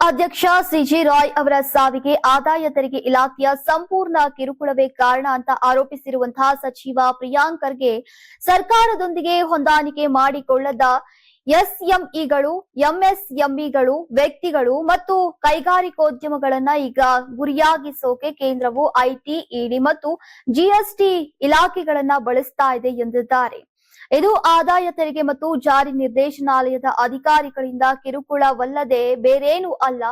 ಅಧ್ಯಕ್ಷ ಸಿಜಿ ರಾಯ್ ಅವರ ಸಾವಿಗೆ ಆದಾಯ ತೆರಿಗೆ ಇಲಾಖೆಯ ಸಂಪೂರ್ಣ ಕಿರುಕುಳವೇ ಕಾರಣ ಅಂತ ಆರೋಪಿಸಿರುವಂತಹ ಸಚಿವ ಪ್ರಿಯಾಂಕ್ ಖರ್ಗೆ ಸರ್ಕಾರದೊಂದಿಗೆ ಹೊಂದಾಣಿಕೆ ಮಾಡಿಕೊಳ್ಳದ ಎಸ್ಎಂಇಗಳು, ಎಂಎಸ್ಎಂಇಗಳು, ವ್ಯಕ್ತಿಗಳು ಮತ್ತು ಕೈಗಾರಿಕೋದ್ಯಮಗಳನ್ನ ಈಗ ಗುರಿಯಾಗಿಸೋಕೆ ಕೇಂದ್ರವು ಐಟಿ, ಇಡಿ ಮತ್ತು ಜಿಎಸ್ಟಿ ಇಲಾಖೆಗಳನ್ನ ಬಳಸ್ತಾ ಇದೆ ಎಂದಿದ್ದಾರೆ. ಇದು ಆದಾಯ ತೆರಿಗೆ ಮತ್ತು ಜಾರಿ ನಿರ್ದೇಶನಾಲಯದ ಅಧಿಕಾರಿಗಳಿಂದ ಕಿರುಕುಳವಲ್ಲದೆ ಬೇರೇನೂ ಅಲ್ಲ.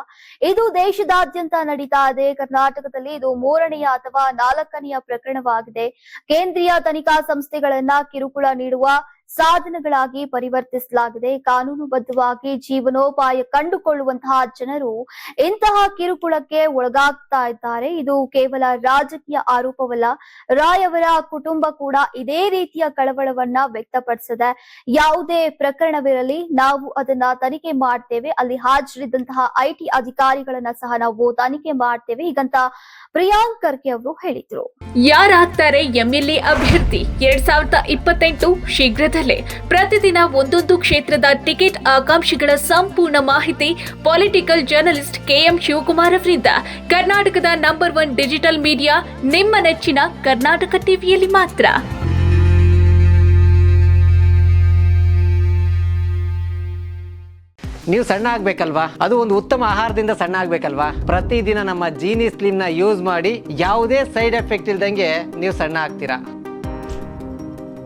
ಇದು ದೇಶದಾದ್ಯಂತ ನಡೀತಾ ಇದೆ. ಕರ್ನಾಟಕದಲ್ಲಿ ಇದು 3ನೆಯ ಅಥವಾ 4ನೆಯ ಪ್ರಕರಣವಾಗಿದೆ. ಕೇಂದ್ರೀಯ ತನಿಖಾ ಸಂಸ್ಥೆಗಳನ್ನ ಕಿರುಕುಳ ನೀಡುವ ಸಾಧನಗಳಾಗಿ ಪರಿವರ್ತಿಸಲಾಗಿದೆ. ಕಾನೂನುಬದ್ಧವಾಗಿ ಜೀವನೋಪಾಯ ಕಂಡುಕೊಳ್ಳುವಂತಹ ಜನರು ಇಂತಹ ಕಿರುಕುಳಕ್ಕೆ ಒಳಗಾಗ್ತಾ ಇದ್ದಾರೆ. ಇದು ಕೇವಲ ರಾಜಕೀಯ ಆರೋಪವಲ್ಲ. ರಾಯ್ ಅವರ ಕುಟುಂಬ ಕೂಡ ಇದೇ ರೀತಿಯ ಕಳವಳವನ್ನ ವ್ಯಕ್ತಪಡಿಸಿದೆ. ಯಾವುದೇ ಪ್ರಕರಣವಿರಲಿ, ನಾವು ಅದನ್ನ ತನಿಖೆ ಮಾಡ್ತೇವೆ. ಅಲ್ಲಿ ಹಾಜರಿದ್ದಂತಹ ಐಟಿ ಅಧಿಕಾರಿಗಳನ್ನ ಸಹ ನಾವು ತನಿಖೆ ಮಾಡ್ತೇವೆ ಹೀಗಂತ ಪ್ರಿಯಾಂಕ್ ಖರ್ಗೆ ಅವರು ಹೇಳಿದ್ರು. ಯಾರಾಗ್ತಾರೆ ಎಂಎಲ್ಎ ಅಭ್ಯರ್ಥಿ 2028 ಶೀಘ್ರದಲ್ಲೇ. ಪ್ರತಿದಿನ ಒಂದೊಂದು ಕ್ಷೇತ್ರದ ಟಿಕೆಟ್ ಆಕಾಂಕ್ಷಿಗಳ ಸಂಪೂರ್ಣ ಮಾಹಿತಿ ಪೊಲಿಟಿಕಲ್ ಜರ್ನಲಿಸ್ಟ್ ಕೆಎಂ ಶಿವಕುಮಾರ್ ಅವರಿಂದ. ಕರ್ನಾಟಕದ ನಂಬರ್ 1 ಡಿಜಿಟಲ್ ಮೀಡಿಯಾ ನಿಮ್ಮ ನೆಚ್ಚಿನ ಕರ್ನಾಟಕ ಟಿವಿಯಲ್ಲಿ ಮಾತ್ರ. ನೀವು ಸಣ್ಣ ಆಗ್ಬೇಕಲ್ವಾ? ಅದು ಒಂದು ಉತ್ತಮ ಆಹಾರದಿಂದ ಸಣ್ಣ ಆಗ್ಬೇಕಲ್ವಾ? ಪ್ರತಿದಿನ ನಮ್ಮ ಜೀನಿ ಸ್ಲಿಮ್ ನ ಯೂಸ್ ಮಾಡಿ ಯಾವುದೇ ಸೈಡ್ ಎಫೆಕ್ಟ್ ಇಲ್ದಂಗೆ ನೀವು ಸಣ್ಣ ಆಗ್ತೀರಾ.